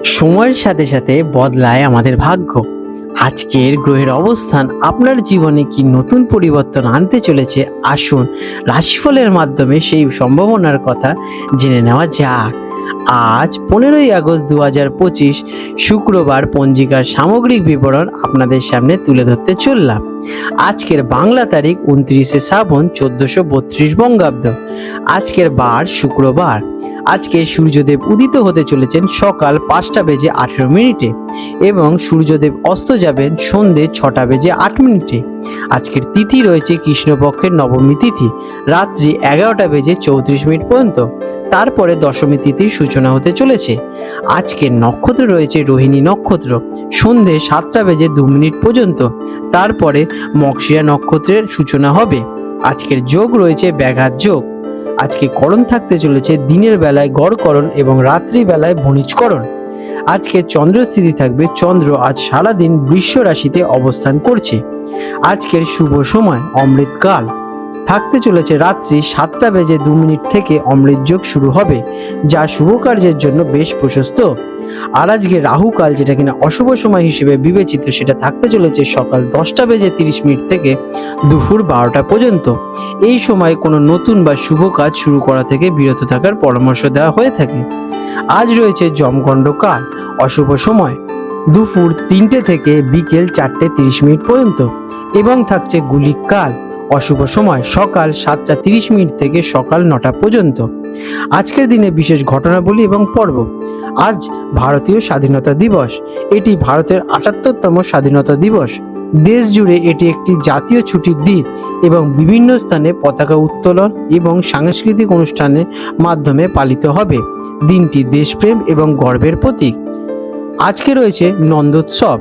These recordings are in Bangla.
সময়ের সাথে সাথে বদলায় আমাদের ভাগ্য। আজকের গ্রহের অবস্থান আপনার জীবনে কি নতুন পরিবর্তন আনতে চলেছে, আসুন রাশিফলের মাধ্যমে সেই সম্ভাবনার কথা জেনে নেওয়া যাক। আজ 15ই আগস্ট 2025 শুক্রবার পঞ্জিকার সামগ্রিক বিবরণ আপনাদের সামনে তুলে ধরতে চললাম। আজকের বাংলা তারিখ 29শে শ্রাবণ 1432 বঙ্গাব্দ। আজকের বার শুক্রবার। আজকে সূর্যদেব উদিত হতে চলেছেন সকাল 5টা বেজে 18 মিনিটে এবং সূর্যদেব অস্ত যাবেন সন্ধে 6টা বেজে 8 মিনিটে। আজকের তিথি রয়েছে কৃষ্ণপক্ষের নবমী তিথি, রাত্রি 11টা বেজে 34 মিনিট পর্যন্ত। তারপরে দশমী তিথির সূচনা হতে চলেছে। আজকের নক্ষত্র রয়েছে রোহিণী নক্ষত্র, সন্ধে 7টা বেজে 2 মিনিট পর্যন্ত। তারপরে মকশিরা নক্ষত্রের সূচনা হবে। আজকের যোগ রয়েছে ব্যাঘাত যোগ। আজকে করণ থাকতে চলেছে দিনের বেলায় গড়করণ এবং রাত্রি বেলায় ভণিজকরণ। আজকে চন্দ্রস্থিতি থাকবে, চন্দ্র আজ সারাদিন বৃষ রাশিতে অবস্থান করছে। আজকের শুভ সময় অমৃতকাল থাকতে চলেছে রাত্রি 7টা বেজে 2 মিনিট থেকে অমৃত যোগ শুরু হবে, যা শুভ কার্যের জন্য বেশ প্রশস্ত। আর আজকে রাহুকাল, যেটা কিনা অশুভ সময় হিসেবে বিবেচিত, সেটা থাকতে চলেছে সকাল 10টা বেজে 30 মিনিট থেকে দুপুর 12টা পর্যন্ত। এই সময় কোনো নতুন বা শুভ কাজ শুরু করা থেকে বিরত থাকার পরামর্শ দেওয়া হয়ে থাকে। আজ রয়েছে যমগণ্ড কাল, অশুভ সময় দুপুর 3টে থেকে বিকেল 4টে 30 মিনিট পর্যন্ত, এবং থাকছে গুলিক কাল, অশুভ সময় সকাল 7টা 30 মিনিট থেকে সকাল 9টা পর্যন্ত। আজকের দিনে বিশেষ ঘটনাবলী এবং পর্ব। আজ ভারতীয় স্বাধীনতা দিবস। এটি ভারতের 78তম স্বাধীনতা দিবস। দেশ জুড়ে এটি একটি জাতীয় ছুটির দিন এবং বিভিন্ন স্থানে পতাকা উত্তোলন এবং সাংস্কৃতিক অনুষ্ঠানের মাধ্যমে পালিত হবে। দিনটি দেশপ্রেম এবং গর্বের প্রতীক। আজকে রয়েছে নন্দোৎসব।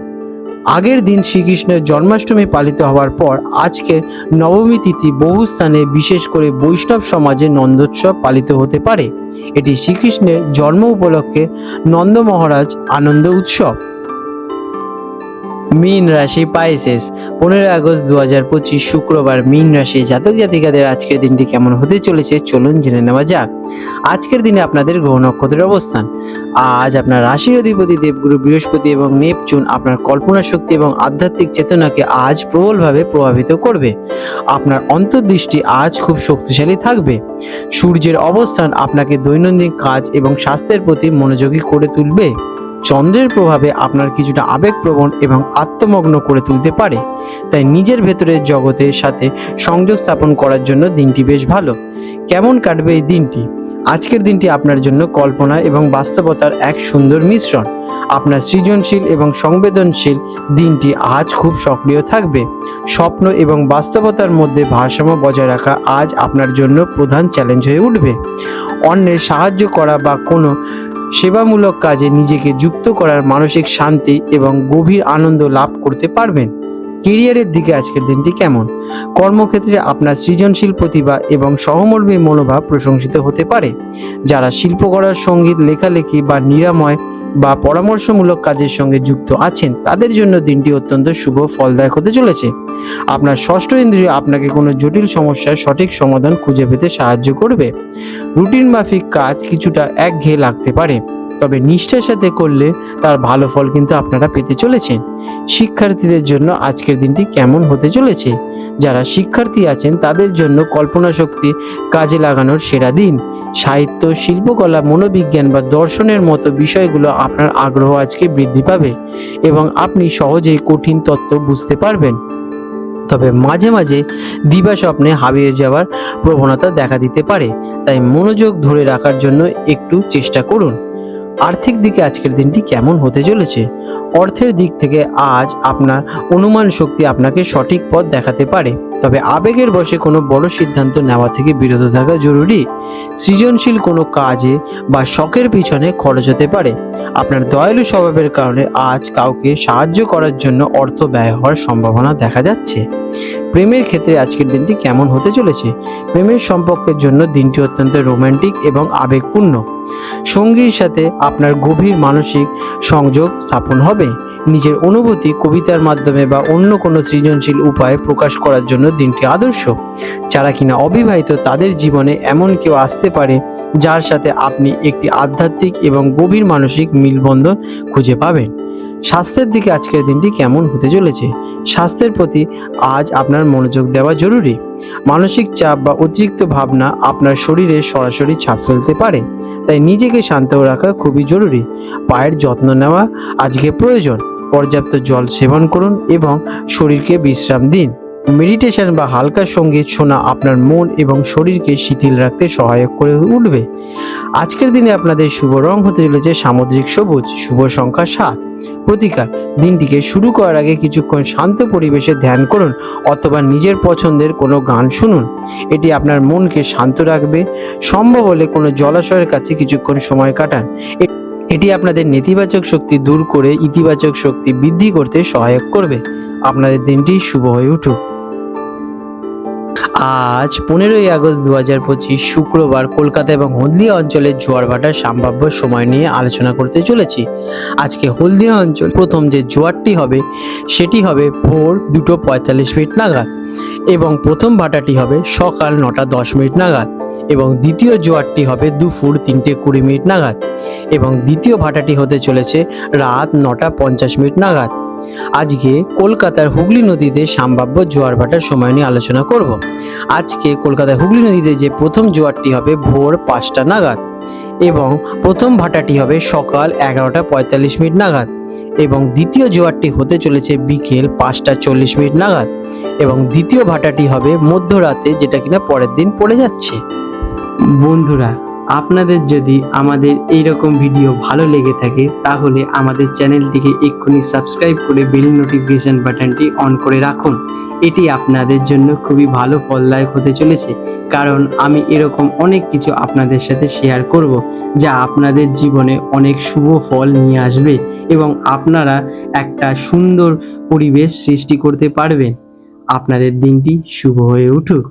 আগের দিন শ্রীকৃষ্ণের জন্মাষ্টমী পালিত হওয়ার পর আজকের নবমী তিথি বহু স্থানে, বিশেষ করে বৈষ্ণব সমাজে নন্দোৎসব পালিত হতে পারে। এটি শ্রীকৃষ্ণের জন্ম উপলক্ষে নন্দ মহারাজ আনন্দ উৎসব। মীন রাশি পাইসেস, 15ই আগস্ট 2025 শুক্রবার মীন রাশি জাতক জাতিকাদের আজকের দিনটি কেমন হতে চলেছে চলুন জেনে নেওয়া যাক। আজকের দিনে আপনাদের গ্রহ নক্ষত্রের অবস্থান। আজ আপনার রাশির অধিপতি দেবগুরু বৃহস্পতি এবং নেপচুন আপনার কল্পনা শক্তি এবং আধ্যাত্মিক চেতনাকে আজ প্রবলভাবে প্রভাবিত করবে। আপনার অন্তর্দৃষ্টি আজ খুব শক্তিশালী থাকবে। সূর্যের অবস্থান আপনাকে দৈনন্দিন কাজ এবং স্বাস্থ্যের প্রতি মনোযোগী করে তুলবে। চন্দ্রের প্রভাবে আপনার কিছুটা আবেগপ্রবণ এবং আত্মমগ্ন করে তুলতে পারে, তাই নিজের ভেতরের জগতের সাথে সংযোগ স্থাপন করার জন্য দিনটি বেশ ভালো। কেমন কাটবে এই দিনটি? আজকের দিনটি আপনার জন্য কল্পনা এবং বাস্তবতার এক সুন্দর মিশ্রণ। আপনার সৃজনশীল এবং সংবেদনশীল দিনটি আজ খুব সক্রিয় থাকবে। স্বপ্ন এবং বাস্তবতার মধ্যে ভারসাম্য বজায় রাখা আজ আপনার জন্য প্রধান চ্যালেঞ্জ হয়ে উঠবে। অন্যের সাহায্য করা বা কোনো সেবামূলক কাজে নিজেকে যুক্ত করার মানসিক শান্তি এবং গভীর আনন্দ লাভ করতে পারবেন। কেরিয়ারের দিকে আজকের দিনটি কেমন? কর্মক্ষেত্রে আপনার সৃজনশীল প্রতিভা এবং সহমর্মী মনোভাব প্রশংসিত হতে পারে। যারা শিল্পকলার, সঙ্গীত, লেখালেখি বা নিরাময় বা পরামর্শমূলক কাজের সঙ্গে যুক্ত আছেন, তাদের জন্য দিনটি অত্যন্ত শুভ ফলদায়ক হতে চলেছে। আপনার ষষ্ঠ ইন্দ্রিয় আপনাকে কোনো জটিল সমস্যার সঠিক সমাধান খুঁজে পেতে সাহায্য করবে। রুটিন মাফিক কাজ কিছুটা একঘেয়ে লাগতে পারে, তবে নিষ্ঠার সাথে করলে তার ভালো ফল কিন্তু আপনারা পেতে চলেছেন। শিক্ষার্থীদের জন্য আজকের দিনটি কেমন হতে চলেছে? যারা শিক্ষার্থী আছেন তাদের জন্য কল্পনা শক্তি কাজে লাগানোর সেরা দিন। সাহিত্য, শিল্পকলা, মনোবিজ্ঞান বা দর্শনের মতো বিষয়গুলো আপনার আগ্রহ আজকে বৃদ্ধি পাবে এবং আপনি সহজেই কঠিন তত্ত্ব বুঝতে পারবেন। তবে মাঝে মাঝে দিবা স্বপ্নে হারিয়ে যাওয়ার প্রবণতা দেখা দিতে পারে, তাই মনোযোগ ধরে রাখার জন্য একটু চেষ্টা করুন। আর্থিক দিকে আজকের দিনটি কেমন হতে চলেছে? অর্থের দিক থেকে আজ আপনার অনুমান শক্তি আপনাকে সঠিক পথ দেখাতে পারে, তবে আবেগের বশে কোনো বড় সিদ্ধান্ত নেওয়া থেকে বিরত থাকা জরুরি। সৃজনশীল কোনো কাজে বা শখের পিছনে খরচ হতে পারে। আপনার দয়ালু স্বভাবের কারণে আজ কাউকে সাহায্য করার জন্য অর্থ ব্যয় হওয়ার সম্ভাবনা দেখা যাচ্ছে। প্রেমের ক্ষেত্রে আজকের দিনটি কেমন হতে চলেছে? প্রেমের সম্পর্কের জন্য দিনটি অত্যন্ত রোমান্টিক এবং আবেগপূর্ণ। সঙ্গীর সাথে আপনার গভীর মানসিক সংযোগ স্থাপন হবে। নিজের অনুভূতি কবিতার মাধ্যমে বা অন্য কোনো সৃজনশীল উপায়ে প্রকাশ করার জন্য দিনটি আদর্শ। যারা কিনা অবিবাহিত, তাদের জীবনে এমন কেউ আসতে পারে যার সাথে আপনি একটি আধ্যাত্মিক এবং গভীর মানসিক মেলবন্ধন খুঁজে পাবেন। স্বাস্থ্যের দিকে আজকের দিনটি কেমন হতে চলেছে? স্বাস্থ্যের প্রতি আজ আপনার মনোযোগ দেওয়া জরুরি। মানসিক চাপ বা অতিরিক্ত ভাবনা আপনার শরীরে সরাসরি ছাপ ফেলতে পারে, তাই নিজেকে শান্ত রাখা খুবই জরুরি। পায়ের যত্ন নেওয়া আজকে প্রয়োজন। পর্যাপ্ত জল সেবন করুন এবং শরীরকে বিশ্রাম দিন। মেডিটেশন বা হালকা সঙ্গীত শোনা আপনার মন এবং শরীরকে শিথিল রাখতে সহায়ক করে উঠবে। আজকের দিনে আপনাদের শুভ রং হতে চলেছে সামুদ্রিক সবুজ, শুভ সংখ্যা 7। প্রতিকার, দিনটিকে শুরু করার আগে কিছুক্ষণ শান্ত পরিবেশে ধ্যান করুন অথবা নিজের পছন্দের কোনো গান শুনুন। এটি আপনার মনকে শান্ত রাখবে। সম্ভব হলে কোনো জলাশয়ের কাছে কিছুক্ষণ সময় কাটান। এটি আপনাদের নেতিবাচক শক্তি দূর করে ইতিবাচক শক্তি বৃদ্ধি করতে সহায়ক করবে। আপনাদের দিনটি শুভ হয়ে উঠুক। আজ 15ই আগস্ট 2025 শুক্রবার কলকাতা এবং হলদিয়া অঞ্চলের জোয়ার ভাটার সম্ভাব্য সময় নিয়ে আলোচনা করতে চলেছি। আজকে হলদিয়া অঞ্চল প্রথম যে জোয়ারটি হবে সেটি হবে ভোর 2:45 নাগাদ এবং প্রথম ভাটাটি হবে সকাল 9:10 নাগাদ এবং দ্বিতীয় জোয়ারটি হবে দুপুর 3:20 নাগাদ এবং দ্বিতীয় ভাটাটি হতে চলেছে রাত 9:50 নাগাদ। আজকে কলকাতার হুগলি নদীতে সম্ভাব্য জোয়ার ভাটার সময় নিয়ে আলোচনা করব। আজকে কলকাতার হুগলি নদীতে যে প্রথম জোয়ারটি হবে ভোর 5টা নাগাদ এবং প্রথম ভাটাটি হবে সকাল 11:45 নাগাদ এবং দ্বিতীয় জোয়ারটি হতে চলেছে বিকেল 5:40 নাগাদ এবং দ্বিতীয় ভাটাটি হবে মধ্যরাতে, যেটা কিনা পরের দিন পড়ে যাচ্ছে। বন্ধুরা, আপনাদের যদি আমাদের এইরকম ভিডিও ভালো লেগে থাকে তাহলে আমাদের চ্যানেলটিকে এক্ষুনি সাবস্ক্রাইব করে বেল নোটিফিকেশন বাটনটি অন করে রাখুন। এটি আপনাদের জন্য খুবই ভালো ফলদায়ক হতে চলেছে, কারণ আমি এরকম অনেক কিছু আপনাদের সাথে শেয়ার করব যা আপনাদের জীবনে অনেক শুভ ফল নিয়ে আসবে এবং আপনারা একটা সুন্দর পরিবেশ সৃষ্টি করতে পারবেন। আপনাদের দিনটি শুভ হয়ে উঠুক।